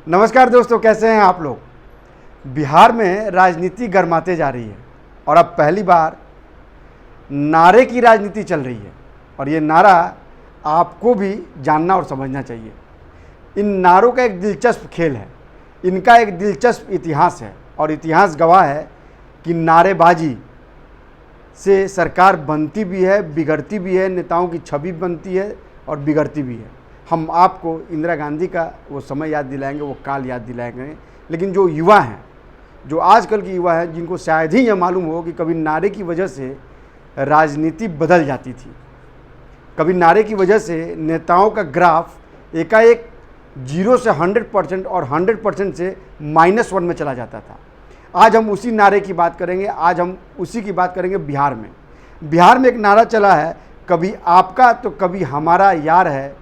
नमस्कार दोस्तों, कैसे हैं आप लोग। बिहार में राजनीति गर्माते जा रही है और अब पहली बार नारे की राजनीति चल रही है और ये नारा आपको भी जानना और समझना चाहिए। इन नारों का एक दिलचस्प खेल है, इनका एक दिलचस्प इतिहास है और इतिहास गवाह है कि नारेबाजी से सरकार बनती भी है, बिगड़ती भी है, नेताओं की छवि बनती है और बिगड़ती भी है। हम आपको इंदिरा गांधी का वो समय याद दिलाएंगे, वो काल याद दिलाएंगे। लेकिन जो युवा हैं, जो आजकल के युवा हैं, जिनको शायद ही यह मालूम हो कि कभी नारे की वजह से राजनीति बदल जाती थी, कभी नारे की वजह से नेताओं का ग्राफ एकाएक 0 से 100% और 100% से -1 में चला जाता था। आज हम उसी नारे की बात करेंगे, आज हम उसी की बात करेंगे। बिहार में एक नारा चला है, कभी आपका तो कभी हमारा यार है,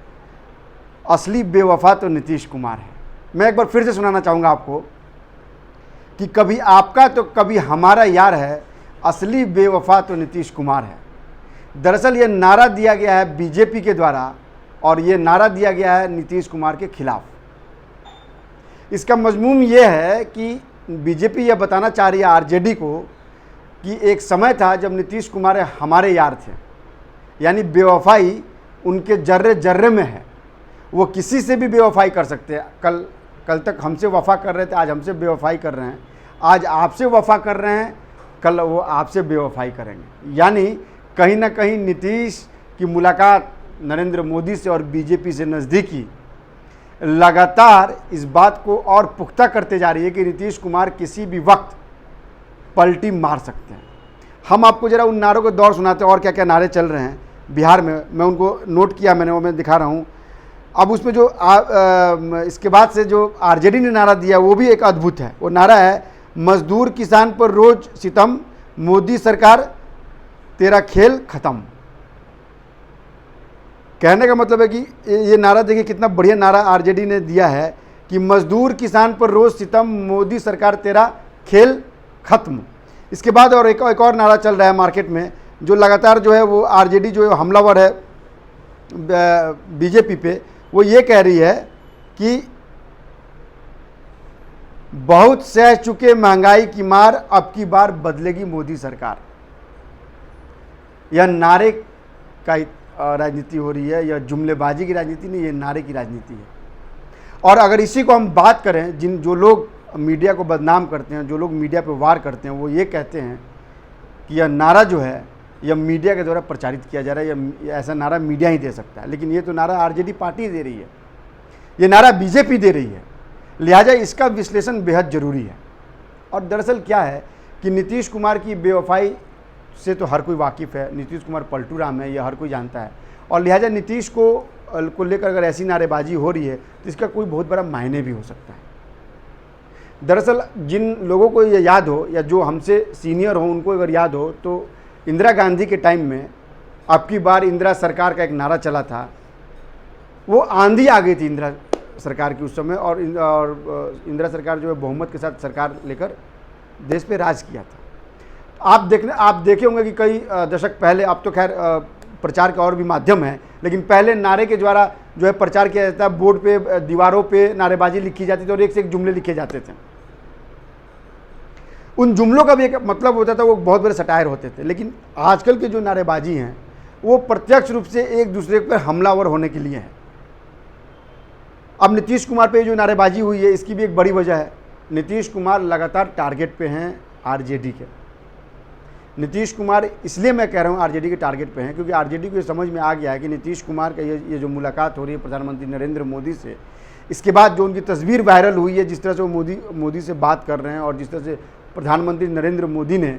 असली बेवफा तो नीतीश कुमार है। मैं एक बार फिर से सुनाना चाहूँगा आपको कि कभी आपका तो कभी हमारा यार है, असली बेवफा तो नीतीश कुमार है। दरअसल ये नारा दिया गया है बीजेपी के द्वारा और ये नारा दिया गया है नीतीश कुमार के खिलाफ। इसका मजमून ये है कि बीजेपी यह बताना चाह रही है आरजेडी को कि एक समय था जब नीतीश कुमार हमारे यार थे, यानी बेवफाई उनके जर्रे जर्रे में है। वो किसी से भी बेवफाई कर सकते हैं। कल तक हमसे वफ़ा कर रहे थे, आज हमसे बेवफाई कर रहे हैं। आज आपसे वफ़ा कर रहे हैं, कल वो आपसे बेवफाई करेंगे। यानी कहीं ना कहीं नीतीश की मुलाकात नरेंद्र मोदी से और बीजेपी से नज़दीकी लगातार इस बात को और पुख्ता करते जा रही है कि नीतीश कुमार किसी भी वक्त पलटी मार सकते हैं। हम आपको ज़रा उन नारों के दौर सुनाते हैं और क्या क्या नारे चल रहे हैं बिहार में। मैं उनको नोट किया, मैंने वो मैं दिखा रहा हूँ। अब उसमें जो इसके बाद से जो आरजेडी ने नारा दिया वो भी एक अद्भुत है। वो नारा है, मजदूर किसान पर रोज सितम, मोदी सरकार तेरा खेल खत्म। कहने का मतलब है कि ये नारा देखिए कितना बढ़िया नारा आरजेडी ने दिया है कि मजदूर किसान पर रोज सितम, मोदी सरकार तेरा खेल खत्म। इसके बाद और एक और नारा चल रहा है मार्केट में, जो लगातार जो है वो आरजेडी जो है हमलावर है बीजेपी पे। वो ये कह रही है कि बहुत सह चुके महंगाई की मार, अब की बार बदलेगी मोदी सरकार। यह नारे का राजनीति हो रही है, यह जुमलेबाजी की राजनीति नहीं, यह नारे की राजनीति है। और अगर इसी को हम बात करें, जो लोग मीडिया को बदनाम करते हैं, जो लोग मीडिया पे वार करते हैं, वो ये कहते हैं कि यह नारा जो है यह मीडिया के द्वारा प्रचारित किया जा रहा है, यह ऐसा नारा मीडिया ही दे सकता है। लेकिन ये तो नारा आरजेडी पार्टी दे रही है, ये नारा बीजेपी दे रही है, लिहाजा इसका विश्लेषण बेहद ज़रूरी है। और दरअसल क्या है कि नीतीश कुमार की बेवफाई से तो हर कोई वाकिफ़ है, नीतीश कुमार पलटू राम है, यह हर कोई जानता है। और लिहाजा नीतीश को लेकर अगर ऐसी नारेबाजी हो रही है तो इसका कोई बहुत बड़ा मायने भी हो सकता है। दरअसल जिन लोगों को ये याद हो या जो हमसे सीनियर हो उनको अगर याद हो तो इंदिरा गांधी के टाइम में अब की बार इंदिरा सरकार का एक नारा चला था। वो आंधी आ गई थी इंदिरा सरकार की उस समय, और इंदिरा सरकार जो है बहुमत के साथ सरकार लेकर देश पे राज किया था। आप देखे होंगे कि कई दशक पहले, अब तो खैर प्रचार के और भी माध्यम है, लेकिन पहले नारे के द्वारा जो है प्रचार किया जाता था। बोर्ड पे, दीवारों पे नारेबाजी लिखी जाती थी और एक से एक जुमले लिखे जाते थे। उन जुमलों का भी एक मतलब होता था, वो बहुत बड़े सटायर होते थे। लेकिन आजकल के जो नारेबाजी हैं वो प्रत्यक्ष रूप से एक दूसरे पर हमलावर होने के लिए है। अब नीतीश कुमार पे जो नारेबाजी हुई है इसकी भी एक बड़ी वजह है, नीतीश कुमार लगातार टारगेट पे हैं आरजेडी के। नीतीश कुमार, इसलिए मैं कह रहा हूँ आरजेडी के टारगेट पे हैं क्योंकि आरजेडी को ये समझ में आ गया है कि नीतीश कुमार का ये जो मुलाकात हो रही है प्रधानमंत्री नरेंद्र मोदी से, इसके बाद जो उनकी तस्वीर वायरल हुई है, जिस तरह से वो मोदी से बात कर रहे हैं और जिस तरह से प्रधानमंत्री नरेंद्र मोदी ने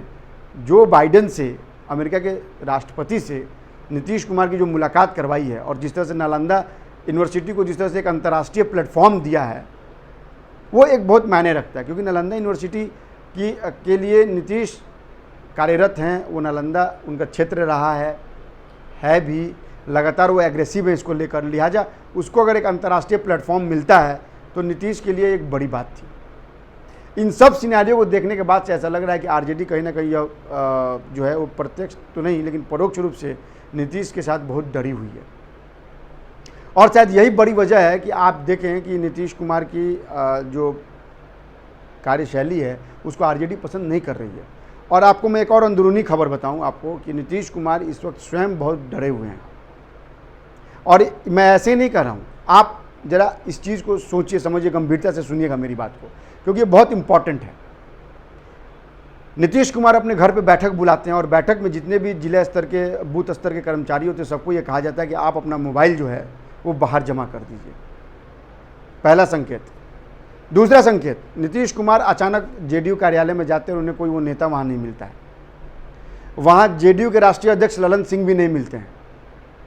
जो बाइडेन से, अमेरिका के राष्ट्रपति से नीतीश कुमार की जो मुलाकात करवाई है और जिस तरह से नालंदा यूनिवर्सिटी को जिस तरह से एक अंतर्राष्ट्रीय प्लेटफॉर्म दिया है, वो एक बहुत मायने रखता है। क्योंकि नालंदा यूनिवर्सिटी के लिए नीतीश कार्यरत हैं, वो नालंदा उनका क्षेत्र रहा है भी, लगातार वो एग्रेसिव है इसको लेकर। लिहाजा उसको अगर एक अंतर्राष्ट्रीय प्लेटफॉर्म मिलता है तो नीतीश के लिए एक बड़ी बात थी। इन सब सिनेरियो को देखने के बाद से ऐसा लग रहा है कि आरजेडी कहीं ना कहीं जो है वो प्रत्यक्ष तो नहीं लेकिन परोक्ष रूप से नीतीश के साथ बहुत डरी हुई है। और शायद यही बड़ी वजह है कि आप देखें कि नीतीश कुमार की जो कार्यशैली है उसको आरजेडी पसंद नहीं कर रही है। और आपको मैं एक और अंदरूनी खबर बताऊं आपको कि नीतीश कुमार इस वक्त स्वयं बहुत डरे हुए हैं। और मैं ऐसे ही नहीं कह रहा हूं, आप ज़रा इस चीज़ को सोचिए, समझिए, गंभीरता से सुनिएगा मेरी बात को, क्योंकि ये बहुत इंपॉर्टेंट है। नीतीश कुमार अपने घर पे बैठक बुलाते हैं और बैठक में जितने भी जिला स्तर के, बूथ स्तर के कर्मचारी होते हैं, सबको ये कहा जाता है कि आप अपना मोबाइल जो है वो बाहर जमा कर दीजिए। पहला संकेत। दूसरा संकेत, नीतीश कुमार अचानक जेडीयू कार्यालय में जाते हैं और उन्हें कोई वो नेता वहाँ नहीं मिलता है। वहाँ जेडीयू के राष्ट्रीय अध्यक्ष ललन सिंह भी नहीं मिलते हैं।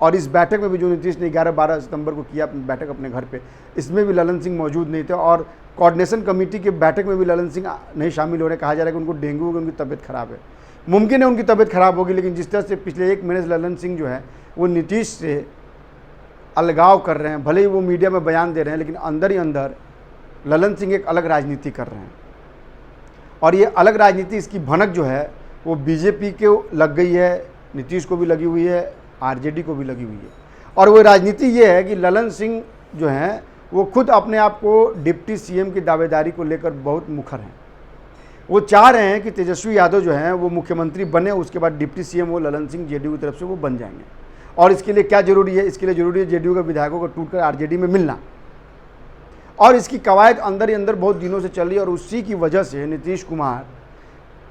और इस बैठक में भी जो नीतीश ने 11-12 सितंबर को किया बैठक अपने घर पे, इसमें भी ललन सिंह मौजूद नहीं थे। और कोऑर्डिनेशन कमेटी के बैठक में भी ललन सिंह नहीं शामिल हो रहे। कहा जा रहा है कि उनको डेंगू हो गया, उनकी तबीयत खराब है। मुमकिन है उनकी तबीयत खराब होगी, लेकिन जिस तरह से पिछले 1 महीने से ललन सिंह जो है वो नीतीश से अलगाव कर रहे हैं, भले ही वो मीडिया में बयान दे रहे हैं, लेकिन अंदर ही अंदर ललन सिंह एक अलग राजनीति कर रहे हैं। और ये अलग राजनीति, इसकी भनक जो है वो बीजेपी को लग गई है, नीतीश को भी लगी हुई है, आरजेडी को भी लगी हुई है। और वो राजनीति ये है कि ललन सिंह जो हैं वो खुद अपने आप को डिप्टी सीएम की दावेदारी को लेकर बहुत मुखर हैं। वो चाह रहे हैं कि तेजस्वी यादव जो हैं वो मुख्यमंत्री बने, उसके बाद डिप्टी सीएम वो ललन सिंह जेडीयू की तरफ से वो बन जाएंगे। और इसके लिए क्या जरूरी है? इसके लिए जरूरी है जेडीयू के विधायकों को टूटकर आरजेडी में मिलना। और इसकी कवायद अंदर ही अंदर बहुत दिनों से चल रही है। और उसी की वजह से नीतीश कुमार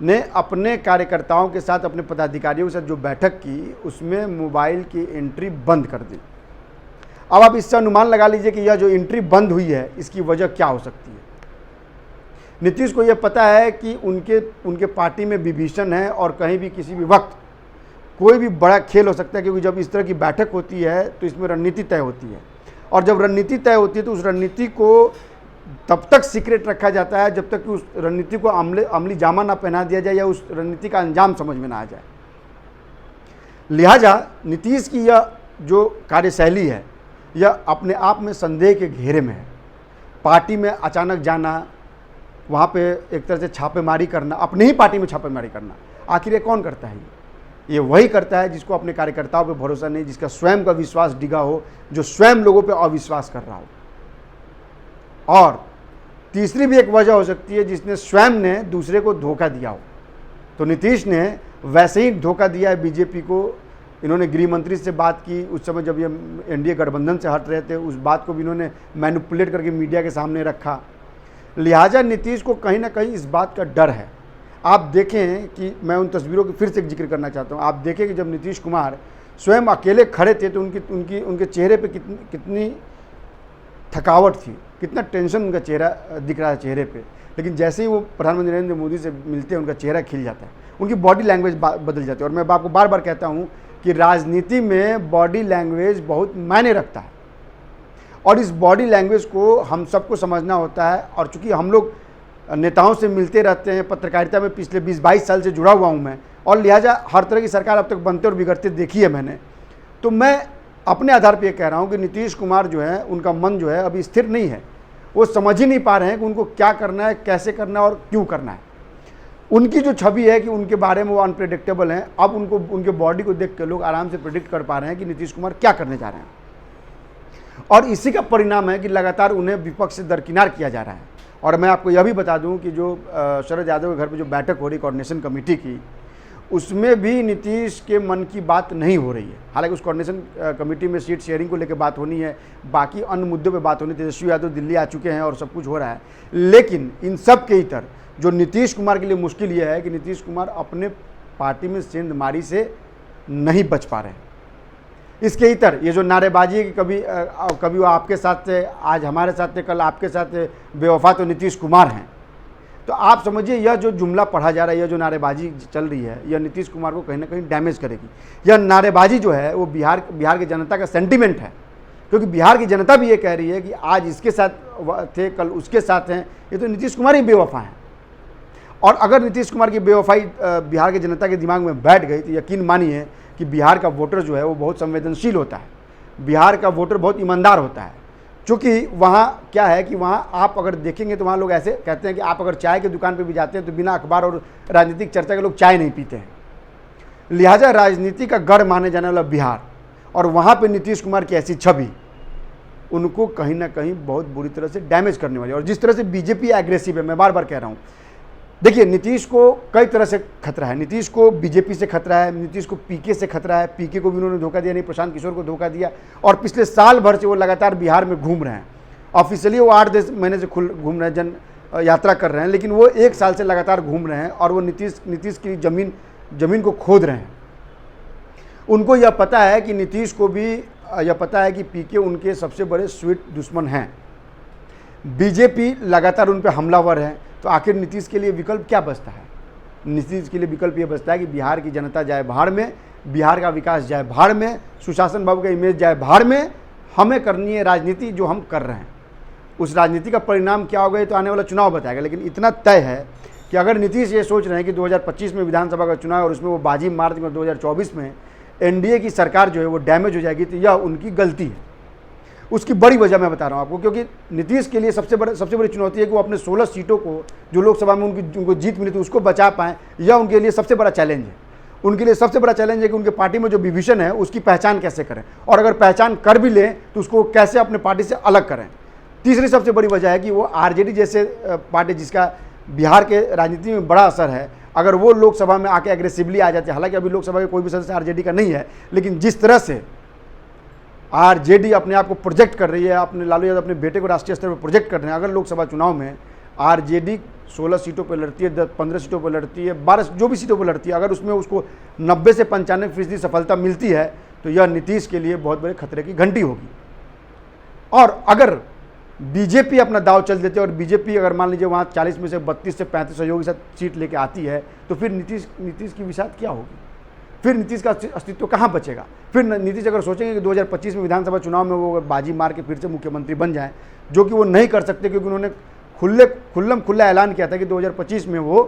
ने अपने कार्यकर्ताओं के साथ, अपने पदाधिकारियों के साथ जो बैठक की, उसमें मोबाइल की एंट्री बंद कर दी। अब आप इससे अनुमान लगा लीजिए कि यह जो एंट्री बंद हुई है इसकी वजह क्या हो सकती है। नीतीश को यह पता है कि उनके पार्टी में विभीषण है और कहीं भी किसी भी वक्त कोई भी बड़ा खेल हो सकता है, क्योंकि जब इस तरह की बैठक होती है तो इसमें रणनीति तय होती है। और जब रणनीति तय होती है तो उस रणनीति को तब तक सीक्रेट रखा जाता है जब तक कि उस रणनीति को अमली जामा ना पहना दिया जाए या उस रणनीति का अंजाम समझ में ना आ जाए। लिहाजा नीतीश की यह जो कार्यशैली है यह अपने आप में संदेह के घेरे में है। पार्टी में अचानक जाना, वहाँ पे एक तरह से छापेमारी करना, अपने ही पार्टी में छापेमारी करना, आखिर ये कौन करता है? ये वही करता है जिसको अपने कार्यकर्ताओं पे भरोसा नहीं, जिसका स्वयं का विश्वास डिगा हो, जो स्वयं लोगों पे अविश्वास कर रहा हो। और तीसरी भी एक वजह हो सकती है, जिसने स्वयं ने दूसरे को धोखा दिया हो। तो नीतीश ने वैसे ही धोखा दिया है बीजेपी को। इन्होंने गृह मंत्री से बात की उस समय जब ये एनडीए गठबंधन से हट रहे थे, उस बात को भी इन्होंने मैनिपुलेट करके मीडिया के सामने रखा। लिहाजा नीतीश को कहीं ना कहीं इस बात का डर है। आप देखें कि मैं उन तस्वीरों की फिर से जिक्र करना चाहता हूं। आप देखें कि जब नीतीश कुमार स्वयं अकेले खड़े थे तो उनके चेहरे पे कितनी थकावट थी, कितना टेंशन उनका चेहरा दिख रहा है चेहरे पे। लेकिन जैसे ही वो प्रधानमंत्री नरेंद्र मोदी से मिलते हैं उनका चेहरा खिल जाता है, उनकी बॉडी लैंग्वेज बदल जाती है। और मैं आपको बार बार कहता हूँ कि राजनीति में बॉडी लैंग्वेज बहुत मायने रखता है और इस बॉडी लैंग्वेज को हम सबको समझना होता है। और चूंकि हम लोग नेताओं से मिलते रहते हैं, पत्रकारिता में पिछले 20-22 साल से जुड़ा हुआ हूं मैं, और लिहाजा हर तरह की सरकार अब तक बनते और बिगड़ते देखी है मैंने, तो मैं अपने आधार पर यह कह रहा हूं कि नीतीश कुमार जो है उनका मन जो है अभी स्थिर नहीं है। वो समझ ही नहीं पा रहे हैं कि उनको क्या करना है, कैसे करना है और क्यों करना है। उनकी जो छवि है कि उनके बारे में वो अनप्रेडिक्टेबल हैं, अब उनको उनके बॉडी को देख कर लोग आराम से प्रेडिक्ट कर पा रहे हैं कि नीतीश कुमार क्या करने जा रहे हैं। और इसी का परिणाम है कि लगातार उन्हें विपक्ष से दरकिनार किया जा रहा है। और मैं आपको यह भी बता दूं कि जो शरद यादव के घर पे जो बैठक हो रही कोऑर्डिनेशन कमेटी की, उसमें भी नीतीश के मन की बात नहीं हो रही है। हालांकि उस कोऑर्डिनेशन कमेटी में सीट शेयरिंग को लेकर बात होनी है, बाकी अन्य मुद्दों पे बात होनी। तेजस्वी यादव दिल्ली आ चुके हैं और सब कुछ हो रहा है। लेकिन इन सब के इतर जो नीतीश कुमार के लिए मुश्किल यह है कि नीतीश कुमार अपने पार्टी में सेंधमारी से नहीं बच पा रहे हैं। इसके इतर ये जो नारेबाजी है कि कभी वो आपके साथ थे, आज हमारे साथ थे, कल आपके साथ थे, बेवफा तो नीतीश कुमार हैं। तो आप समझिए यह जो जुमला पढ़ा जा रहा है, यह जो नारेबाजी चल रही है, यह नीतीश कुमार को कहीं ना कहीं डैमेज करेगी। यह नारेबाजी जो है वो बिहार की जनता का सेंटिमेंट है, क्योंकि बिहार की जनता भी ये कह रही है कि आज इसके साथ थे, कल उसके साथ हैं। ये तो नीतीश कुमार ही बेवफा हैं। और अगर नीतीश कुमार की बेवफाई बिहार की जनता के दिमाग में बैठ गई तो यकीन मानिए कि बिहार का वोटर जो है वो बहुत संवेदनशील होता है। बिहार का वोटर बहुत ईमानदार होता है। क्योंकि वहाँ क्या है कि वहाँ आप अगर देखेंगे तो वहाँ लोग ऐसे कहते हैं कि आप अगर चाय की दुकान पर भी जाते हैं तो बिना अखबार और राजनीतिक चर्चा के लोग चाय नहीं पीते हैं। लिहाजा राजनीति का गढ़ माने जाने वाला बिहार, और वहाँ पर नीतीश कुमार की ऐसी छवि, उनको कहीं ना कहीं बहुत बुरी तरह से डैमेज करने वाली है। और जिस तरह से बीजेपी एग्रेसिव है, मैं बार बार कह रहा हूँ, देखिए नीतीश को कई तरह से खतरा है। नीतीश को बीजेपी से खतरा है, नीतीश को पीके से खतरा है, पीके को भी उन्होंने धोखा दिया, नहीं प्रशांत किशोर को धोखा दिया, और पिछले साल भर से वो लगातार बिहार में घूम रहे हैं। ऑफिशियली वो 8 महीने से घूम रहे हैं, जन यात्रा कर रहे हैं, लेकिन वो 1 साल से लगातार घूम रहे हैं और वो नीतीश की जमीन को खोद रहे हैं। उनको यह पता है कि नीतीश को भी यह पता है कि पीके उनके सबसे बड़े स्वीट दुश्मन हैं। बीजेपी लगातार उन पर हमलावर है, तो आखिर नीतीश के लिए विकल्प क्या बचता है? नीतीश के लिए विकल्प ये बचता है कि बिहार की जनता जाए भाड़ में, बिहार का विकास जाए भाड़ में, सुशासन बाबू का इमेज जाए भाड़ में। हमें करनी है राजनीति जो हम कर रहे हैं। उस राजनीति का परिणाम क्या होगा ये तो आने वाला चुनाव बताएगा, लेकिन इतना तय है कि अगर नीतीश ये सोच रहे हैं कि 2025 में विधानसभा का चुनाव और उसमें वो बाजी मार देंगे, 2024 में एनडीए की सरकार जो है वो डैमेज हो जाएगी, तो यह उनकी गलती है। उसकी बड़ी वजह मैं बता रहा हूँ आपको, क्योंकि नीतीश के लिए सबसे बड़ी चुनौती है कि वो अपने 16 सीटों को जो लोकसभा में उनको जीत मिली थी उसको बचा पाएँ। यह उनके लिए सबसे बड़ा चैलेंज है। उनके लिए सबसे बड़ा चैलेंज है कि उनके पार्टी में जो विभाजन है उसकी पहचान कैसे करें, और अगर पहचान कर भी लें तो उसको कैसे अपने पार्टी से अलग करें। तीसरी सबसे बड़ी वजह है कि वो आरजेडी जैसे पार्टी जिसका बिहार के राजनीति में बड़ा असर है, अगर वो लोकसभा में आके एग्रेसिवली आ जाते हैं, हालांकि अभी लोकसभा के कोई भी सदस्य आरजेडी का नहीं है, लेकिन जिस तरह से आरजेडी अपने आप को प्रोजेक्ट कर रही है, अपने लालू यादव अपने बेटे को राष्ट्रीय स्तर पर प्रोजेक्ट कर रहे हैं, अगर लोकसभा चुनाव में आरजेडी 16 सीटों पर लड़ती है, 15 सीटों पर लड़ती है, 12 जो भी सीटों पर लड़ती है, अगर उसमें उसको 90 से 95% सफलता मिलती है, तो यह नीतीश के लिए बहुत बड़े खतरे की घंटी होगी। और अगर बीजेपी अपना दाव चल देते और बीजेपी अगर मान लीजिए वहाँ 40 में से 32 से 35 सहयोगी के साथ सीट लेके आती है, तो फिर नीतीश की विषाद क्या होगी? फिर नीतीश का अस्तित्व कहाँ बचेगा? फिर नीतीश अगर सोचेंगे कि 2025 में विधानसभा चुनाव में वो बाजी मार के फिर से मुख्यमंत्री बन जाए, जो कि वो नहीं कर सकते, क्योंकि उन्होंने खुल्ला ऐलान किया था कि 2025 में वो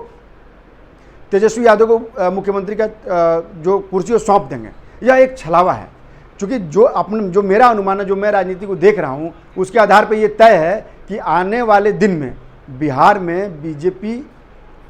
तेजस्वी यादव को मुख्यमंत्री का जो कुर्सी वो सौंप देंगे। यह एक छलावा है, क्योंकि जो मेरा अनुमान है, जो मैं राजनीति को देख रहा हूँ, उसके आधार पर यह तय है कि आने वाले दिन में बिहार में बीजेपी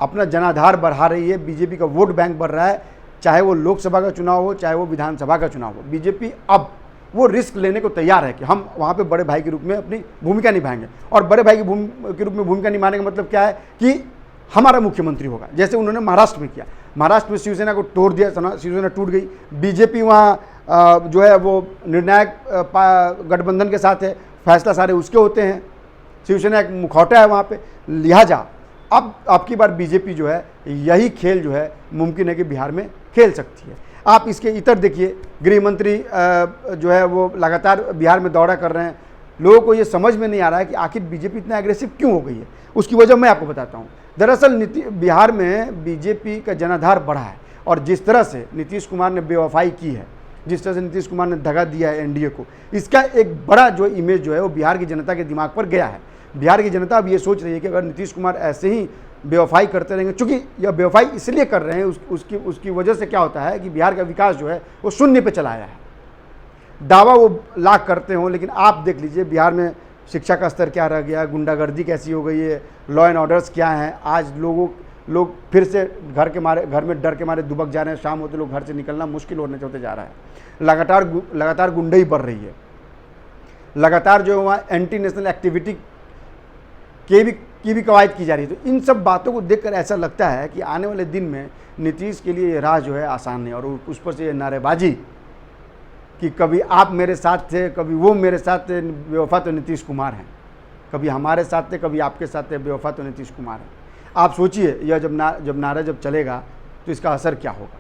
अपना जनाधार बढ़ा रही है, बीजेपी का वोट बैंक बढ़ रहा है, चाहे वो लोकसभा का चुनाव हो, चाहे वो विधानसभा का चुनाव हो। बीजेपी अब वो रिस्क लेने को तैयार है कि हम वहाँ पे बड़े भाई के रूप में अपनी भूमिका निभाएंगे। और बड़े भाई के रूप में भूमिका निभाने का मतलब क्या है कि हमारा मुख्यमंत्री होगा, जैसे उन्होंने महाराष्ट्र में किया। महाराष्ट्र में शिवसेना को तोड़ दिया, शिवसेना टूट गई, बीजेपी वहाँ जो है वो निर्णायक गठबंधन के साथ है, फैसला सारे उसके होते हैं, शिवसेना एक मुखौटा है वहाँ पे। लिहाजा अब की बार बीजेपी जो है यही खेल जो है मुमकिन है कि बिहार में खेल सकती है। आप इसके इतर देखिए, गृह मंत्री जो है वो लगातार बिहार में दौरा कर रहे हैं। लोगों को ये समझ में नहीं आ रहा है कि आखिर बीजेपी इतना एग्रेसिव क्यों हो गई है। उसकी वजह मैं आपको बताता हूँ। दरअसल बिहार में बीजेपी का जनाधार बढ़ा है, और जिस तरह से नीतीश कुमार ने बेवफाई की है, जिस तरह से नीतीश कुमार ने दगा दिया है एनडीए को, इसका एक बड़ा जो इमेज जो है वो बिहार की जनता के दिमाग पर गया है। बिहार की जनता अब ये सोच रही है कि अगर नीतीश कुमार ऐसे ही बेवफाई करते रहेंगे, चूंकि यह बेवफाई इसलिए कर रहे हैं, उसकी वजह से क्या होता है कि बिहार का विकास जो है वो शून्य पे चला आया है। दावा वो लाख करते हों, लेकिन आप देख लीजिए बिहार में शिक्षा का स्तर क्या रह गया, गुंडागर्दी कैसी हो गई है, लॉ एंड ऑर्डर्स क्या हैं। आज लोग फिर से घर में डर के मारे दुबक जा रहे हैं, शाम होते लोग घर से निकलना मुश्किल होते जा रहा है। लगातार गुंडई बढ़ रही है, लगातार जो है वहाँ एंटी नेशनल एक्टिविटी की भी कवायद की जा रही है। तो इन सब बातों को देखकर ऐसा लगता है कि आने वाले दिन में नीतीश के लिए ये राह जो है आसान है। और उस पर से ये नारेबाजी कि कभी आप मेरे साथ थे, कभी वो मेरे साथ थे, बेवफा तो नीतीश कुमार हैं, कभी हमारे साथ थे, कभी आपके साथ थे, बेवफा तो नीतीश कुमार है। आप सोचिए यह जब नारा चलेगा तो इसका असर क्या होगा।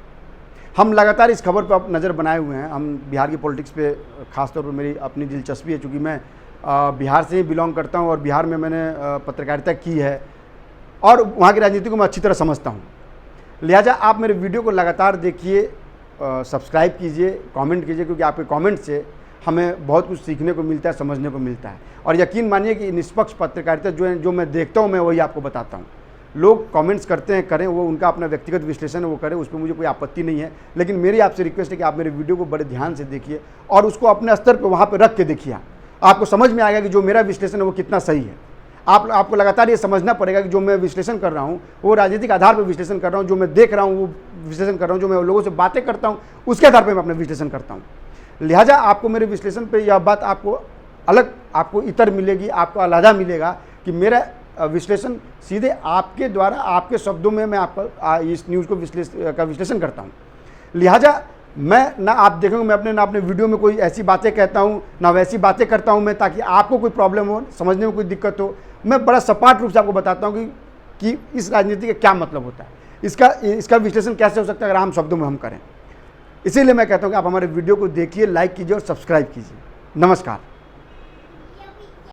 हम लगातार इस खबर पर नज़र बनाए हुए हैं। हम बिहार की पॉलिटिक्स पे खासतौर पर मेरी अपनी दिलचस्पी है, चूँकि मैं बिहार से ही बिलोंग करता हूं और बिहार में मैंने पत्रकारिता की है और वहाँ की राजनीति को मैं अच्छी तरह समझता हूं। लिहाजा आप मेरे वीडियो को लगातार देखिए, सब्सक्राइब कीजिए, कमेंट कीजिए, क्योंकि आपके कमेंट से हमें बहुत कुछ सीखने को मिलता है, समझने को मिलता है। और यकीन मानिए कि निष्पक्ष पत्रकारिता जो मैं देखता हूँ मैं वही आपको बताता हूँ। लोग कमेंट्स करते हैं, करें, वो उनका अपना व्यक्तिगत विश्लेषण है, वो करें, उस पर मुझे कोई आपत्ति नहीं है। लेकिन मेरी आपसे रिक्वेस्ट है कि आप मेरे वीडियो को बड़े ध्यान से देखिए और उसको अपने स्तर पर वहाँ पर रख के देखिए। आपको समझ में आएगा कि जो मेरा विश्लेषण है वो कितना सही है। आपको लगातार ये समझना पड़ेगा कि जो मैं विश्लेषण कर रहा हूँ वो राजनीतिक आधार पर विश्लेषण कर रहा हूँ, जो मैं देख रहा हूँ वो विश्लेषण कर रहा हूँ, जो मैं लोगों से बातें करता हूँ उसके आधार पर मैं अपना विश्लेषण करता हूँ। लिहाजा आपको मेरे विश्लेषण पर यह बात आपको अलग आपको इतर मिलेगी, आपको अलहदा मिलेगा कि मेरा विश्लेषण सीधे आपके द्वारा, आपके शब्दों में मैं आपका इस न्यूज़ को विश्लेषण करता हूँ। लिहाजा मैं ना आप देखेंगे मैं अपने वीडियो में कोई ऐसी बातें कहता हूँ ना वैसी बातें करता हूँ मैं, ताकि आपको कोई प्रॉब्लम हो, समझने में कोई दिक्कत हो। मैं बड़ा सपाट रूप से आपको बताता हूँ कि इस राजनीति का क्या मतलब होता है, इसका विश्लेषण कैसे हो सकता है अगर आम शब्दों में हम करें। इसीलिए मैं कहता हूँ कि आप हमारे वीडियो को देखिए, लाइक कीजिए और सब्सक्राइब कीजिए। नमस्कार।